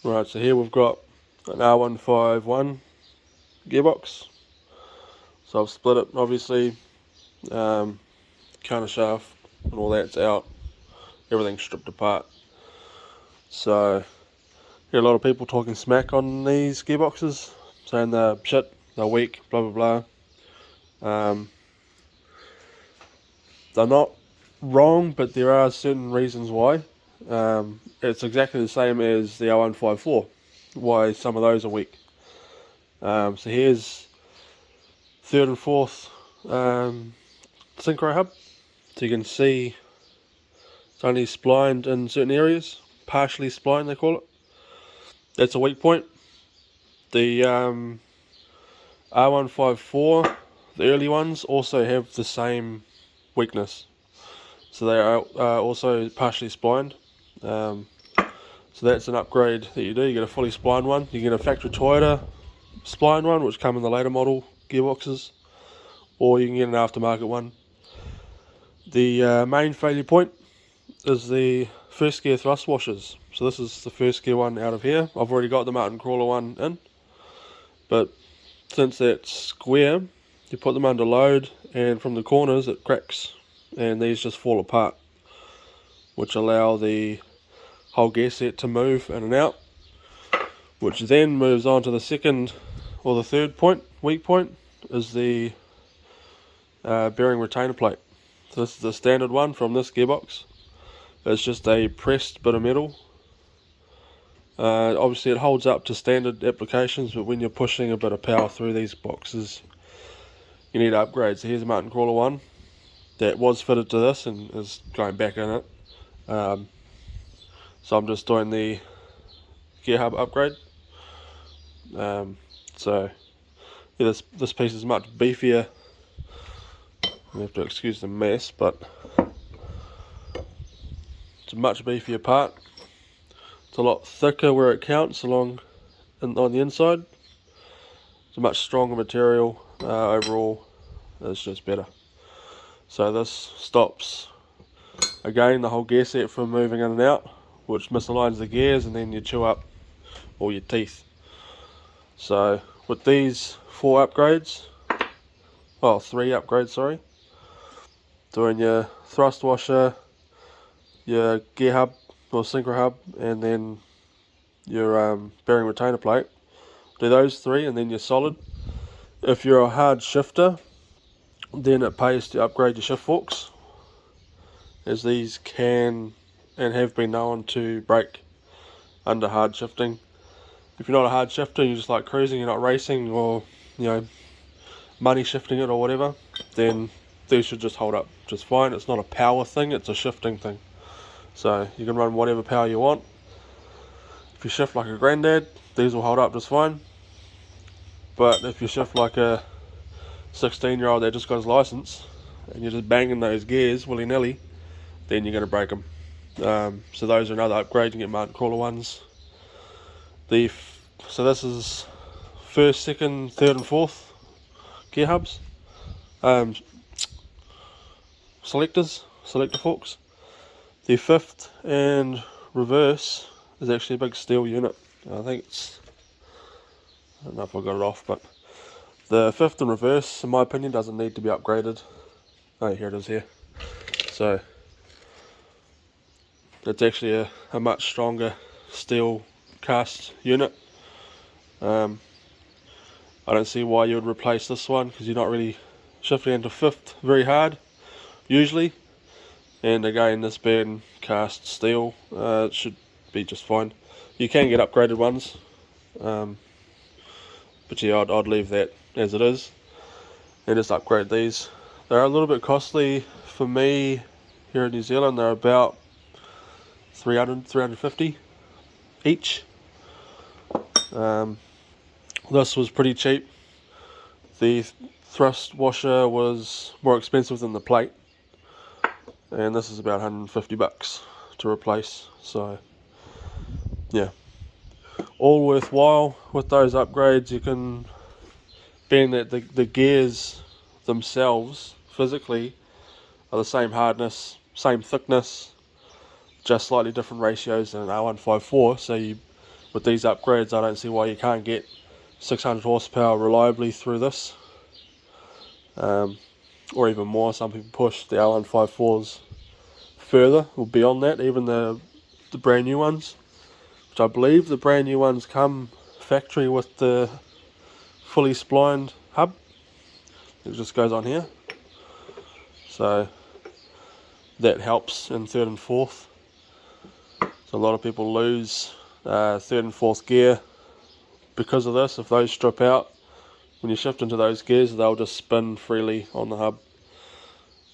Right, so here we've got an R151 gearbox. So I've split it, obviously, counter shaft and all that's out, everything's stripped apart. So hear a lot of people talking smack on these gearboxes, saying they're shit, they're weak, blah blah blah. They're not wrong, but there are certain reasons why. It's exactly the same as the R154, why some of those are weak. So here's third and fourth synchro hub. So you can see it's only splined in certain areas, partially splined they call it. That's a weak point. The R154, the early ones, also have the same weakness. So they are also partially splined. So that's an upgrade that you do. You get a fully splined one. You get a factory Toyota splined one, which come in the later model gearboxes, or you can get an aftermarket one. The main failure point is the first gear thrust washers. So this is the first gear one out of here. I've already got the mountain crawler one in, but since that's square, you put them under load and from the corners it cracks and these just fall apart, which allow the whole gear set to move in and out, which then moves on to the second or the third point, weak point, is the bearing retainer plate. So this is the standard one from this gearbox. It's just a pressed bit of metal. Obviously it holds up to standard applications, but when you're pushing a bit of power through these boxes, you need upgrades. So here's a mountain crawler one that was fitted to this and is going back in it. So I'm just doing the gear hub upgrade. So yeah, this piece is much beefier. You have to excuse the mess, but it's a much beefier part. It's a lot thicker where it counts on the inside. It's a much stronger material. Overall, it's just better. So this stops, again, the whole gear set from moving in and out, which misaligns the gears and then you chew up all your teeth. So with these three upgrades, sorry, doing your thrust washer, your gear hub or synchro hub, and then your bearing retainer plate. Do those three and then you're solid. If you're a hard shifter, then it pays to upgrade your shift forks, as these can and have been known to break under hard shifting. If you're not a hard shifter, you're just like cruising, you're not racing or money shifting it or whatever, then these should just hold up just fine. It's not a power thing, it's a shifting thing. So you can run whatever power you want. If you shift like a granddad, these will hold up just fine. But if you shift like a 16-year-old that just got his license and you're just banging those gears willy-nilly, then you're going to break them. So those are another upgrade. You can get mountain crawler ones. So this is first, second, third and fourth gear hubs. Selector forks. The fifth and reverse is actually a big steel unit. I don't know if I got it off, but the fifth and reverse, in my opinion, doesn't need to be upgraded. Oh, here it is here. So it's actually a much stronger steel cast unit. I don't see why you would replace this one, because you're not really shifting into fifth very hard usually. And again, this being cast steel, it should be just fine. You can get upgraded ones, but yeah, I'd leave that as it is and just upgrade these. They're a little bit costly for me here in New Zealand. They're about 300, 350 each. This was pretty cheap. The thrust washer was more expensive than the plate, and this is about 150 bucks to replace. So yeah, all worthwhile with those upgrades. You can, being that the gears themselves physically are the same hardness, same thickness, just slightly different ratios than an R154, so you with these upgrades, I don't see why you can't get 600 horsepower reliably through this, or even more. Some people push the R154s further or beyond that, even the brand new ones, which I believe the brand new ones come factory with the fully splined hub. It just goes on here, so that helps in third and fourth. So a lot of people lose third and fourth gear because of this. If those strip out, when you shift into those gears, they'll just spin freely on the hub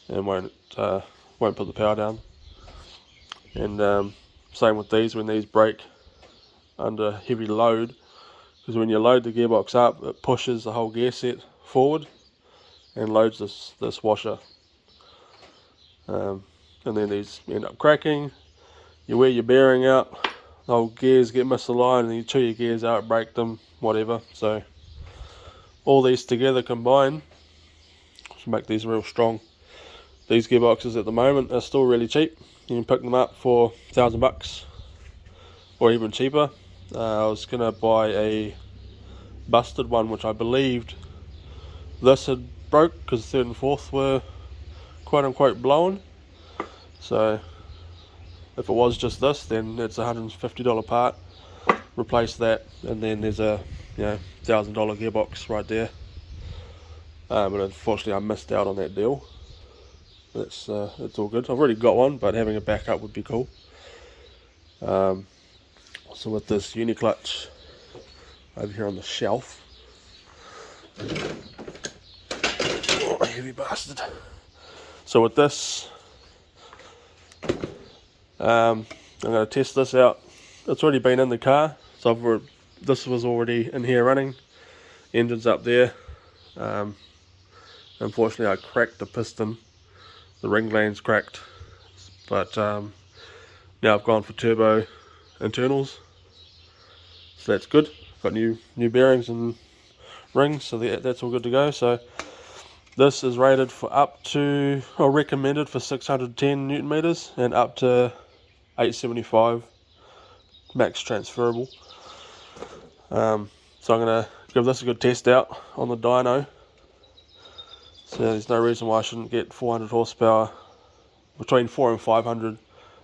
and won't put the power down. And same with these, when these break under heavy load, because when you load the gearbox up, it pushes the whole gear set forward and loads this washer, and then these end up cracking. You wear your bearing out, the whole gears get misaligned, and then you chew your gears out, break them, whatever. So all these together combine to make these real strong. These gearboxes at the moment are still really cheap. You can pick them up for $1,000 or even cheaper. I was gonna buy a busted one, which I believed this had broke because third and fourth were quote unquote blown. So if it was just this, then it's a $150 part. Replace that, and then there's a $1,000 gearbox right there. But unfortunately, I missed out on that deal. It's all good. I've already got one, but having a backup would be cool. So with this Uniclutch over here on the shelf, oh, heavy bastard. So with this, I'm going to test this out. It's already been in the car, so this was already in here running. Engine's up there. Unfortunately, I cracked the piston. The ring gland's cracked, but now I've gone for turbo internals, so that's good. Got new bearings and rings, so that's all good to go. So this is rated for up to, or recommended for 610 Newton meters and up to 875 max transferable. So I'm going to give this a good test out on the dyno. So there's no reason why I shouldn't get 400 horsepower, between 400 and 500,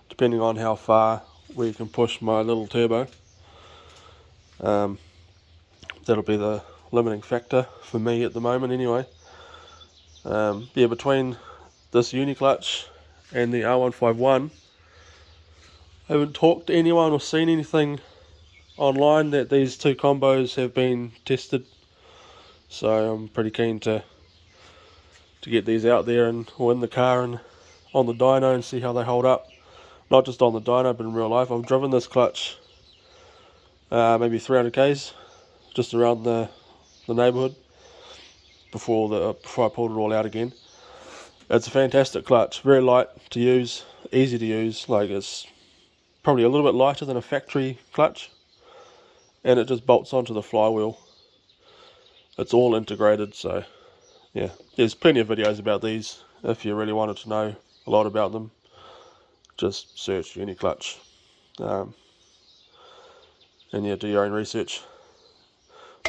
depending on how far we can push my little turbo. That'll be the limiting factor for me at the moment anyway. Yeah, between this Uniclutch and the R151, I haven't talked to anyone or seen anything online that these two combos have been tested, so I'm pretty keen to get these out there or in the car and on the dyno and see how they hold up. Not just on the dyno, but in real life. I've driven this clutch maybe 300 k's just around the neighbourhood before I pulled it all out again. It's a fantastic clutch, very light to use, easy to use. Like, it's probably a little bit lighter than a factory clutch, and it just bolts onto the flywheel. It's all integrated, so yeah, there's plenty of videos about these. If you really wanted to know a lot about them, just search Uniclutch, and yeah, do your own research.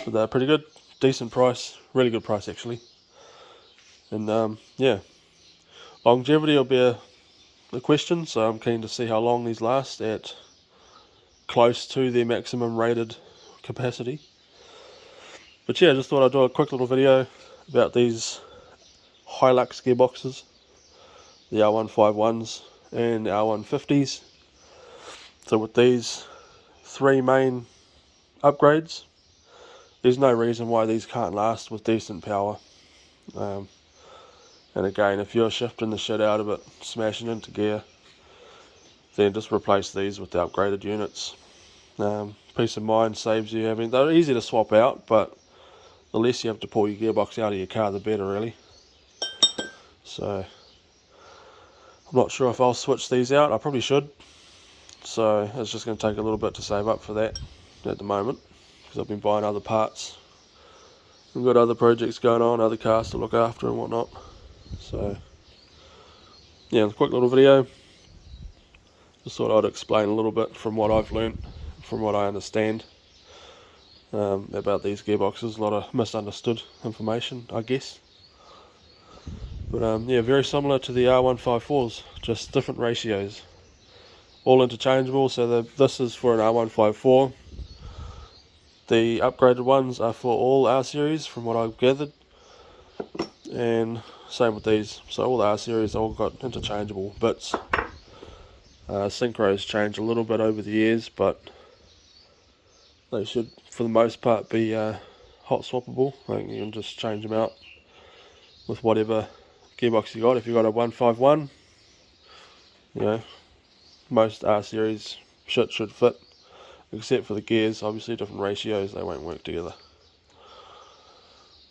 But they're pretty good, decent price, really good price actually. And yeah, longevity will be a question, so I'm keen to see how long these last at close to their maximum rated capacity. But yeah, I just thought I'd do a quick little video about these Hilux gearboxes, the R151s and the R150s. So with these three main upgrades, there's no reason why these can't last with decent power. And again, if you're shifting the shit out of it, smashing into gear, then just replace these with the upgraded units. Peace of mind saves you having, they're easy to swap out, but the less you have to pull your gearbox out of your car, the better really. So I'm not sure if I'll switch these out. I probably should. So it's just going to take a little bit to save up for that at the moment, because I've been buying other parts. We've got other projects going on, other cars to look after and whatnot. So yeah, a quick little video. Just thought I'd explain a little bit from what I've learnt from what I understand about these gearboxes. A lot of misunderstood information, I guess. But yeah, very similar to the R154s, just different ratios. All interchangeable, so this is for an R154. The upgraded ones are for all R series, from what I've gathered. And same with these. So all the R series all got interchangeable bits. Synchros change a little bit over the years, but they should, for the most part, be hot swappable. Like you can just change them out with whatever gearbox you got. If you got a 151, you know, most R series shit should fit, except for the gears. Obviously, different ratios, they won't work together.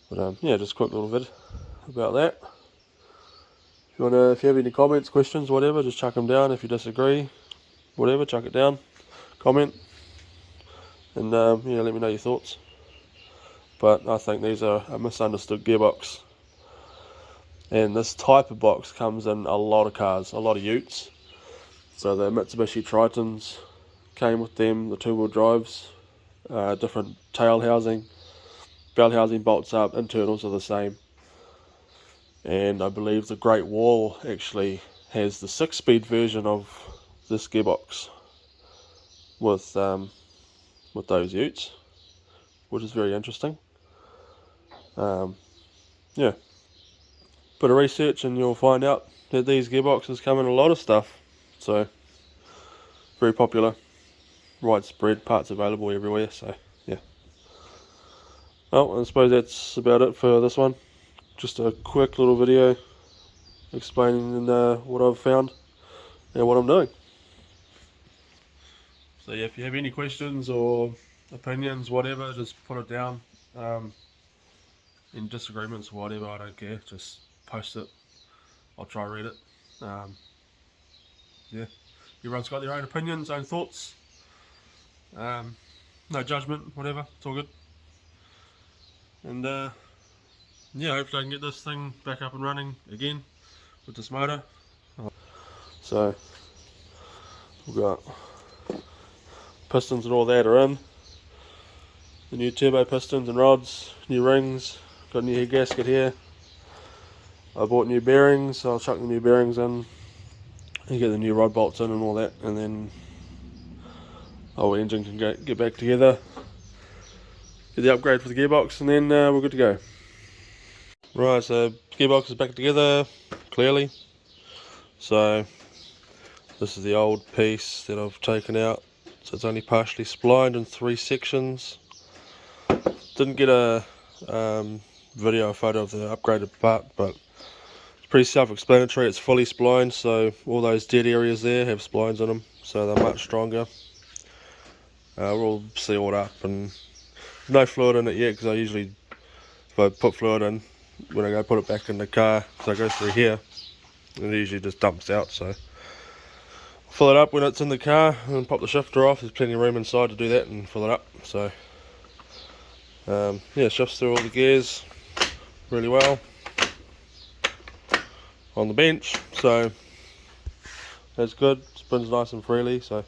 But yeah, just a quick little vid about that. If you have any comments, questions, whatever, just chuck them down. If you disagree, whatever, chuck it down, comment, and yeah, let me know your thoughts. But I think these are a misunderstood gearbox, and this type of box comes in a lot of cars, a lot of utes. So the Mitsubishi Tritons came with them, the two-wheel drives, different tail housing, bell housing bolts up, internals are the same. And I believe the Great Wall actually has the 6-speed version of this gearbox with those utes, which is very interesting. Yeah, bit of research and you'll find out that these gearboxes come in a lot of stuff. So very popular, widespread, parts available everywhere. So yeah. Well, I suppose that's about it for this one. Just a quick little video explaining what I've found and what I'm doing. So yeah, if you have any questions or opinions, whatever, just put it down. Any disagreements or whatever, I don't care, just post it. I'll try to read it. Yeah, everyone's got their own opinions, own thoughts. No judgment, whatever, it's all good. And yeah, hopefully I can get this thing back up and running again with this motor. So we've got pistons and all that are in. The new turbo pistons and rods, new rings, got a new head gasket here. I bought new bearings, so I'll chuck the new bearings in and get the new rod bolts in and all that, and then the whole engine can get back together, get the upgrade for the gearbox, and then we're good to go. Right, so gearbox is back together, clearly. So this is the old piece that I've taken out. So it's only partially splined in 3 sections. Didn't get a video or photo of the upgraded part, but it's pretty self-explanatory. It's fully splined, so all those dead areas there have splines in them, so they're much stronger. We're all sealed up, and no fluid in it yet, because I usually, if I put fluid in, when I go put it back in the car, so I go through here, it usually just dumps out. So fill it up when it's in the car and pop the shifter off. There's plenty of room inside to do that and fill it up. So yeah, shifts through all the gears really well on the bench, so that's good. Spins nice and freely. So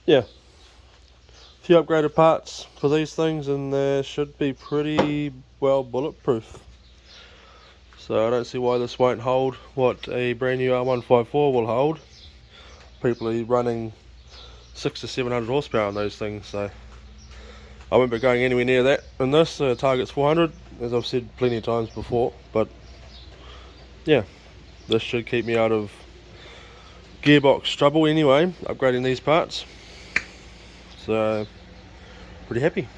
yeah, a few upgraded parts for these things, and they should be pretty well bulletproof. So I don't see why this won't hold what a brand new R154 will hold. People are running 600 to 700 horsepower on those things, so I won't be going anywhere near that in this. Target's 400, as I've said plenty of times before, but yeah, this should keep me out of gearbox trouble anyway, upgrading these parts. So pretty happy.